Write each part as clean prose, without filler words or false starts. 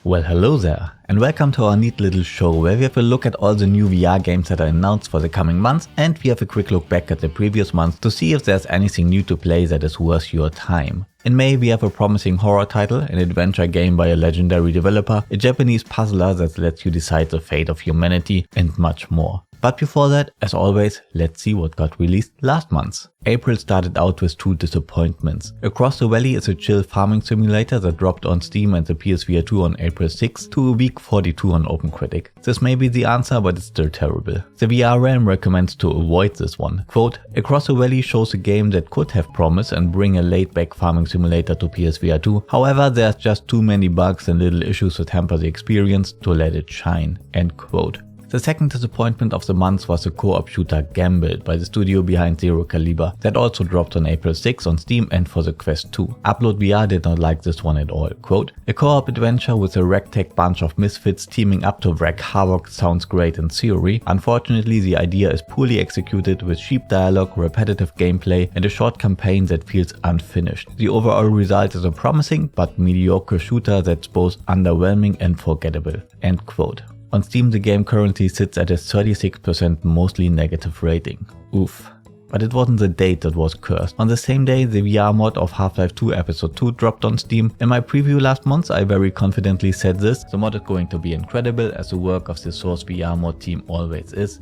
Well, hello there, and welcome to our neat little show where we have a look at all the new VR games that are announced for the coming months, and we have a quick look back at the previous months to see if there's anything new to play that is worth your time. In May we have a promising horror title, an adventure game by a legendary developer, a Japanese puzzler that lets you decide the fate of humanity, and much more. But before that, as always, let's see what got released last month. April started out with two disappointments. Across the Valley is a chill farming simulator that dropped on Steam and the PSVR 2 on April 6 to a week 42 on OpenCritic. This may be the answer, but it's still terrible. The VR Realm recommends to avoid this one. Quote, Across the Valley shows a game that could have promise and bring a laid-back farming simulator to PSVR 2. However, there's just too many bugs and little issues that hamper the experience to let it shine. End quote. The second disappointment of the month was the co-op shooter Gambit by the studio behind Zero Caliber that also dropped on April 6 on Steam and for the Quest 2. Upload VR did not like this one at all. Quote, a co-op adventure with a ragtag bunch of misfits teaming up to wreak havoc sounds great in theory. Unfortunately, the idea is poorly executed with cheap dialogue, repetitive gameplay and a short campaign that feels unfinished. The overall result is a promising but mediocre shooter that's both underwhelming and forgettable. End quote. On Steam the game currently sits at a 36% mostly negative rating. Oof. But it wasn't the date that was cursed. On the same day the VR mod of Half-Life 2 Episode 2 dropped on Steam. In my preview last month I very confidently said this, the mod is going to be incredible as the work of the Source VR mod team always is.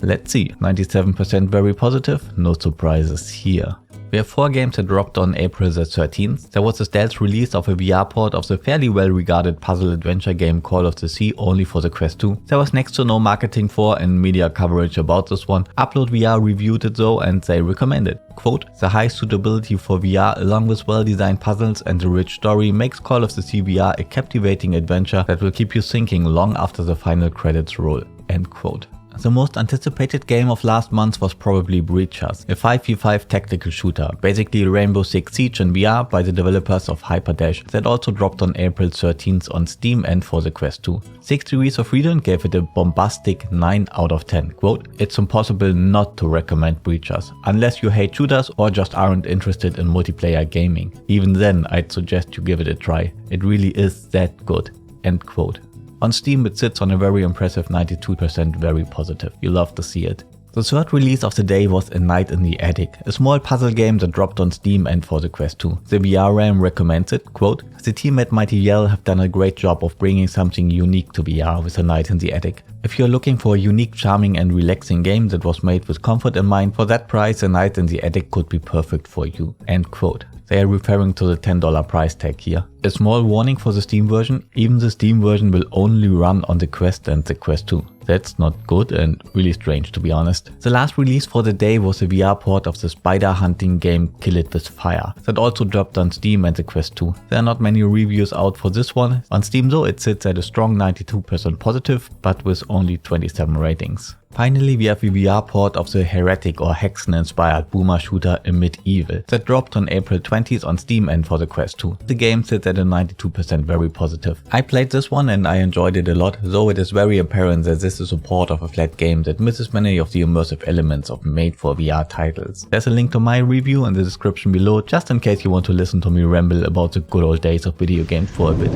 Let's see, 97% very positive, no surprises here. We have 4 games that dropped on April the 13th. There was a stealth release of a VR port of the fairly well regarded puzzle adventure game Call of the Sea only for the Quest 2. There was next to no marketing for and media coverage about this one. Upload VR reviewed it though and they recommend it. Quote, the high suitability for VR along with well designed puzzles and a rich story makes Call of the Sea VR a captivating adventure that will keep you thinking long after the final credits roll. End quote. The most anticipated game of last month was probably Breachers, a 5v5 tactical shooter, basically Rainbow Six Siege in VR by the developers of Hyperdash that also dropped on April 13th on Steam and for the Quest 2. 6 Degrees of Freedom gave it a bombastic 9 out of 10. Quote, it's impossible not to recommend Breachers, unless you hate shooters or just aren't interested in multiplayer gaming. Even then I'd suggest you give it a try, it really is that good. End quote. On Steam it sits on a very impressive 92% very positive, you love to see it. The third release of the day was A Night in the Attic, a small puzzle game that dropped on Steam and for the Quest 2. The VR Realm recommends it, quote, the team at Mighty Yell have done a great job of bringing something unique to VR with A Night in the Attic. If you're looking for a unique, charming and relaxing game that was made with comfort in mind, for that price A Night in the Attic could be perfect for you. End quote. They are referring to the $10 price tag here. A small warning for the Steam version, even the Steam version will only run on the Quest and the Quest 2. That's not good and really strange to be honest. The last release for the day was a VR port of the spider hunting game Kill It With Fire that also dropped on Steam and the Quest 2. There are not many reviews out for this one. On Steam though it sits at a strong 92% positive but with only 27 ratings. Finally we have a VR port of the Heretic or Hexen inspired boomer shooter Amid Evil that dropped on April 20th on Steam and for the Quest 2. The game sits at a 92% very positive. I played this one and I enjoyed it a lot, though it is very apparent that this is a port of a flat game that misses many of the immersive elements of made for VR titles. There's a link to my review in the description below just in case you want to listen to me ramble about the good old days of video games for a bit.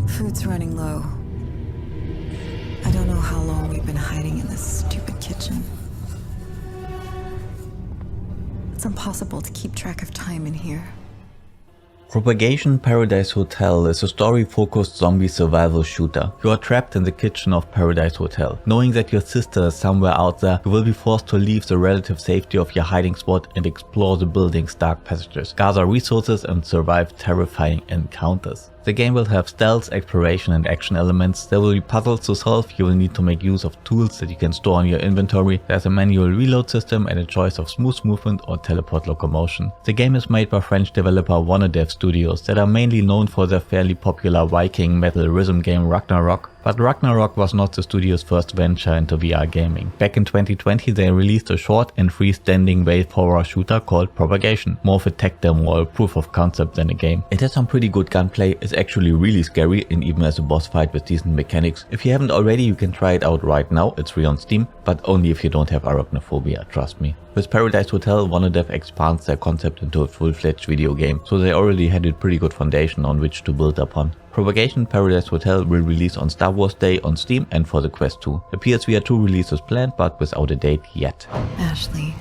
Food's running low. I don't know how long we've been hiding in this stupid kitchen. It's impossible to keep track of time in here. Propagation Paradise Hotel is a story-focused zombie survival shooter. You are trapped in the kitchen of Paradise Hotel. Knowing that your sister is somewhere out there, you will be forced to leave the relative safety of your hiding spot and explore the building's dark passages, gather resources and survive terrifying encounters. The game will have stealth, exploration and action elements. There will be puzzles to solve, you will need to make use of tools that you can store in your inventory. There's a manual reload system and a choice of smooth movement or teleport locomotion. The game is made by French developer Wanadev Studios that are mainly known for their fairly popular Viking metal rhythm game Ragnarok, But Ragnarok was not the studio's first venture into VR gaming. Back in 2020 they released a short and freestanding wave horror shooter called Propagation, more of a tech demo or a proof of concept than a game. It has some pretty good gunplay, is actually really scary and even has a boss fight with decent mechanics. If you haven't already, you can try it out right now, it's free on Steam, but only if you don't have arachnophobia, trust me. With Paradise Hotel, Wonderdev expands their concept into a full-fledged video game, so they already had a pretty good foundation on which to build upon. Propagation Paradise Hotel will release on Star Wars Day on Steam and for the Quest 2. A PSVR 2 release is planned, but without a date yet. Ashley,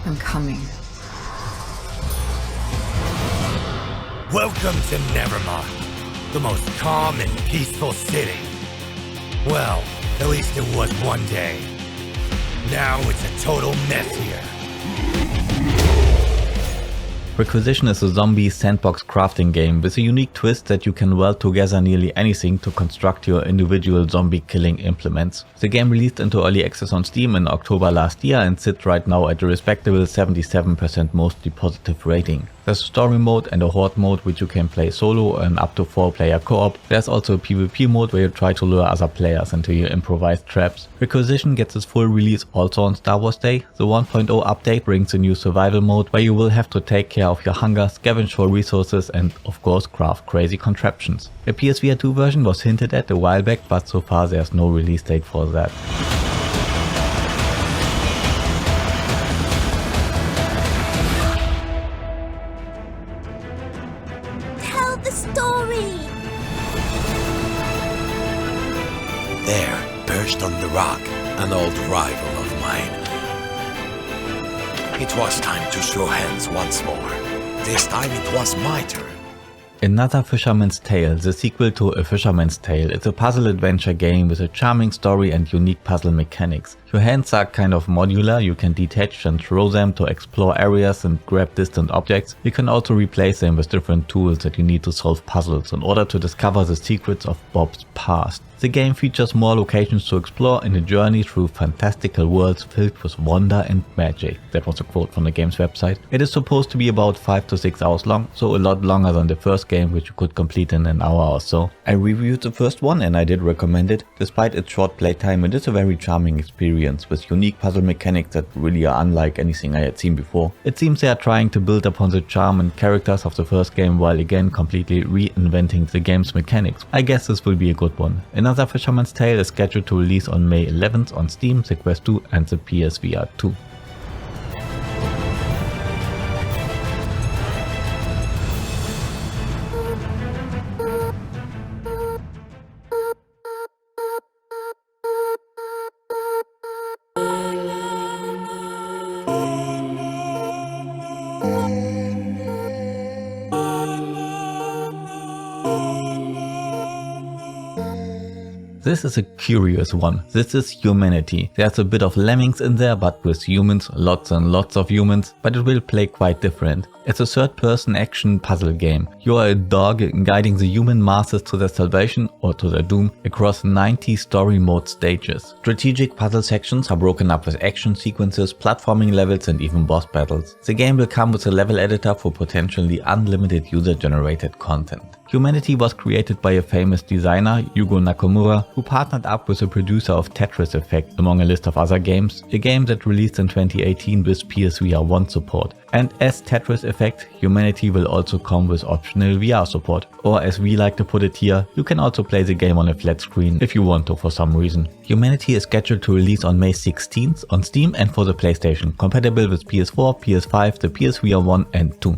I'm coming. Welcome to Nevermont, the most calm and peaceful city. Well, at least it was one day. Now it's a total mess here. Requisition is a zombie sandbox crafting game with a unique twist that you can weld together nearly anything to construct your individual zombie killing implements. The game released into early access on Steam in October last year and sits right now at a respectable 77% mostly positive rating. There's a story mode and a horde mode which you can play solo and up to 4-player co-op. There's also a PvP mode where you try to lure other players into your improvised traps. Requisition gets its full release also on Star Wars Day. The 1.0 update brings a new survival mode where you will have to take care of your hunger, scavenge for resources and of course craft crazy contraptions. A PSVR 2 version was hinted at a while back, but so far there's no release date for that. The story. There, perched on the rock, an old rival of mine. It was time to show hands once more. This time it was my turn. Another Fisherman's Tale, the sequel to A Fisherman's Tale, is a puzzle adventure game with a charming story and unique puzzle mechanics. Your hands are kind of modular, you can detach and throw them to explore areas and grab distant objects. You can also replace them with different tools that you need to solve puzzles in order to discover the secrets of Bob's past. The game features more locations to explore in a journey through fantastical worlds filled with wonder and magic. That was a quote from the game's website. It is supposed to be about 5 to 6 hours long, so a lot longer than the first game, which you could complete in an hour or so. I reviewed the first one and I did recommend it. Despite its short playtime, it is a very charming experience with unique puzzle mechanics that really are unlike anything I had seen before. It seems they are trying to build upon the charm and characters of the first game while again completely reinventing the game's mechanics. I guess this will be a good one. Another Fisherman's Tale is scheduled to release on May 11th on Steam, the Quest 2 and the PSVR 2. This is a curious one. This is Humanity. There's a bit of Lemmings in there, but with humans, lots and lots of humans, but it will play quite different. It's a third-person action puzzle game. You are a dog guiding the human masses to their salvation or to their doom across 90 story mode stages. Strategic puzzle sections are broken up with action sequences, platforming levels and even boss battles. The game will come with a level editor for potentially unlimited user-generated content. Humanity was created by a famous designer, Yugo Nakamura, who partnered up with the producer of Tetris Effect among a list of other games, a game that released in 2018 with PSVR 1 support. And as Tetris Effect, Humanity will also come with optional VR support. Or as we like to put it here, you can also play the game on a flat screen if you want to for some reason. Humanity is scheduled to release on May 16th on Steam and for the PlayStation, compatible with PS4, PS5, the PSVR 1 and 2.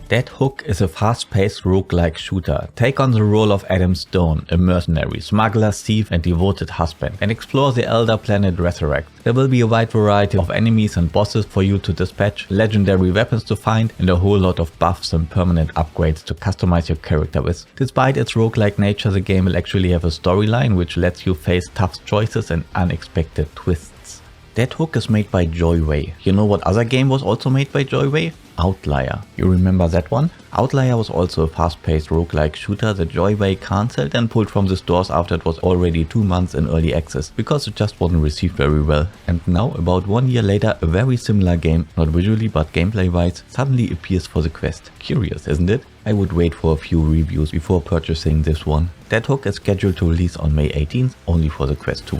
Dead Hook is a fast-paced roguelike shooter. Take on the role of Adam Stone, a mercenary, smuggler, thief and devoted husband, and explore the elder planet Resurrect. There will be a wide variety of enemies and bosses for you to dispatch, legendary weapons to find, and a whole lot of buffs and permanent upgrades to customize your character with. Despite its roguelike nature, the game will actually have a storyline which lets you face tough choices and unexpected twists. That hook is made by Joyway. You know what other game was also made by Joyway? Outlier. You remember that one? Outlier was also a fast-paced roguelike shooter that Joyway cancelled and pulled from the stores after it was already 2 months in early access, because it just wasn't received very well. And now, about 1 year later, a very similar game, not visually but gameplay-wise, suddenly appears for the Quest. Curious, isn't it? I would wait for a few reviews before purchasing this one. That hook is scheduled to release on May 18th, only for the Quest 2.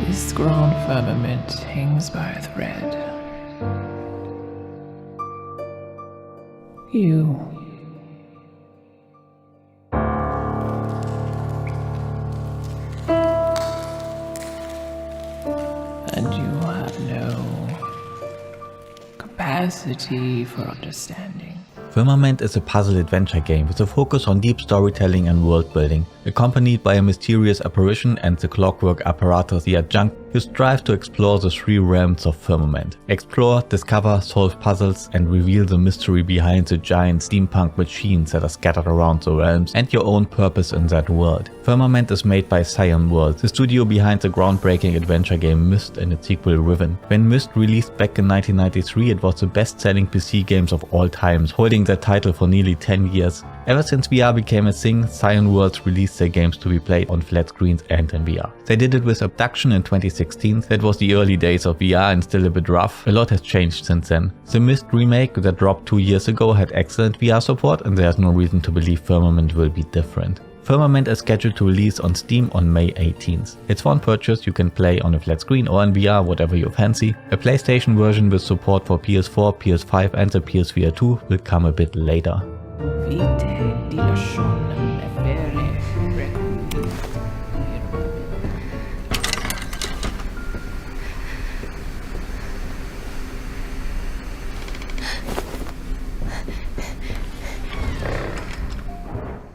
This ground firmament hangs by a thread. You. And you have no capacity for understanding. Firmament is a puzzle adventure game with a focus on deep storytelling and world building. Accompanied by a mysterious apparition and the clockwork apparatus the adjunct, you strive to explore the 3 realms of Firmament. Explore, discover, solve puzzles, and reveal the mystery behind the giant steampunk machines that are scattered around the realms and your own purpose in that world. Firmament is made by Cyan Worlds, the studio behind the groundbreaking adventure game Myst and its sequel Riven. When Myst released back in 1993, it was the best-selling PC games of all times, holding that title for nearly 10 years. Ever since VR became a thing, Cyan Worlds released their games to be played on flat screens and in VR. They did it with Abduction in 2016, that was the early days of VR and still a bit rough. A lot has changed since then. The Myst remake that dropped 2 years ago had excellent VR support, and there's no reason to believe Firmament will be different. Firmament is scheduled to release on Steam on May 18th. It's one purchase you can play on a flat screen or in VR, whatever you fancy. A PlayStation version with support for PS4, PS5 and the PSVR 2 will come a bit later.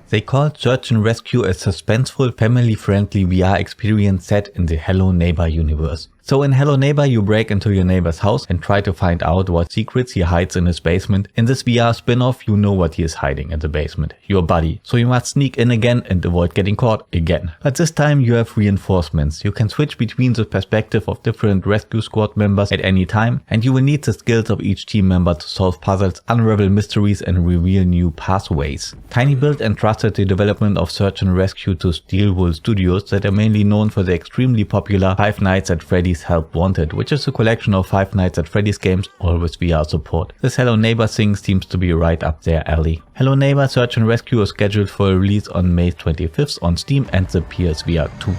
They called Search and Rescue a suspenseful, family-friendly VR experience set in the Hello Neighbor universe. So in Hello Neighbor you break into your neighbor's house and try to find out what secrets he hides in his basement. In this VR spin-off you know what he is hiding in the basement, your buddy. So you must sneak in again and avoid getting caught again. But this time you have reinforcements. You can switch between the perspective of different rescue squad members at any time, and you will need the skills of each team member to solve puzzles, unravel mysteries and reveal new pathways. Tiny built and trusted the development of Search and Rescue to Steelwool Studios that are mainly known for the extremely popular Five Nights at Freddy's Help Wanted, which is a collection of Five Nights at Freddy's games, all with VR support. This Hello Neighbor thing seems to be right up their alley. Hello Neighbor Search and Rescue is scheduled for a release on May 25th on Steam and the PSVR 2.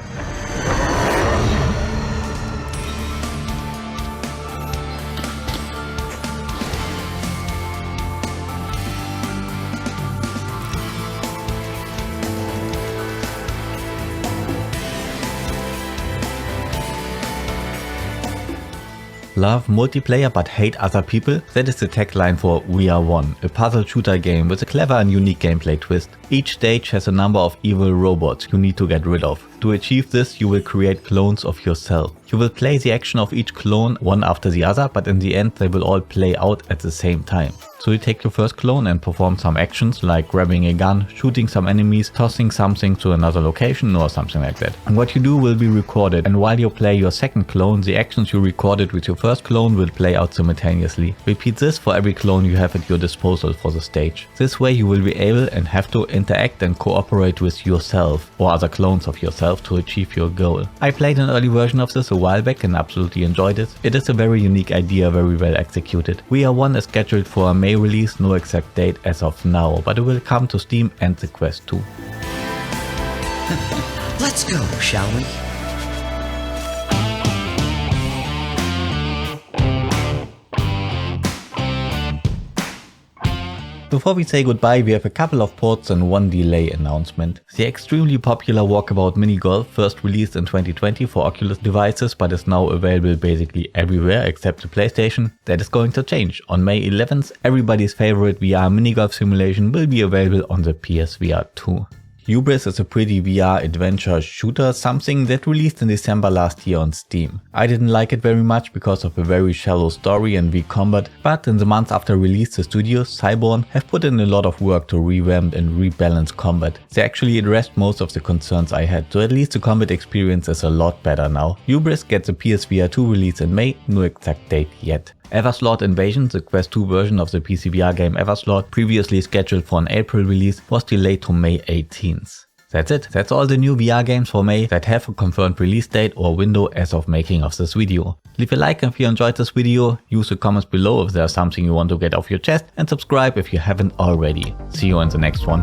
Love multiplayer but hate other people? That is the tagline for We Are One, a puzzle shooter game with a clever and unique gameplay twist. Each stage has a number of evil robots you need to get rid of. To achieve this, you will create clones of yourself. You will play the action of each clone one after the other, but in the end they will all play out at the same time. So you take your first clone and perform some actions like grabbing a gun, shooting some enemies, tossing something to another location or something like that. And what you do will be recorded, and while you play your second clone, the actions you recorded with your first clone will play out simultaneously. Repeat this for every clone you have at your disposal for the stage. This way you will be able and have to interact and cooperate with yourself or other clones of yourself to achieve your goal. I played an early version of this a while back and absolutely enjoyed it. It is a very unique idea, very well executed. We Are One is scheduled for a May release, no exact date as of now, but it will come to Steam and the Quest 2. Let's go, shall we? Before we say goodbye, we have a couple of ports and one delay announcement. The extremely popular Walkabout Mini Golf, first released in 2020 for Oculus devices but is now available basically everywhere except the PlayStation, that is going to change. On May 11th, everybody's favorite VR mini golf simulation will be available on the PSVR 2. Hubris is a pretty VR adventure shooter, something that released in December last year on Steam. I didn't like it very much because of a very shallow story and weak combat, but in the months after release the studio, Cyborn, have put in a lot of work to revamp and rebalance combat. They actually addressed most of the concerns I had, so at least the combat experience is a lot better now. Hubris gets a PSVR 2 release in May, no exact date yet. Everslot Invasion, the Quest 2 version of the PCVR game Everslot, previously scheduled for an April release, was delayed to May 18th. That's it. That's all the new VR games for May that have a confirmed release date or window as of making of this video. Leave a like if you enjoyed this video, use the comments below if there's something you want to get off your chest, and subscribe if you haven't already. See you in the next one.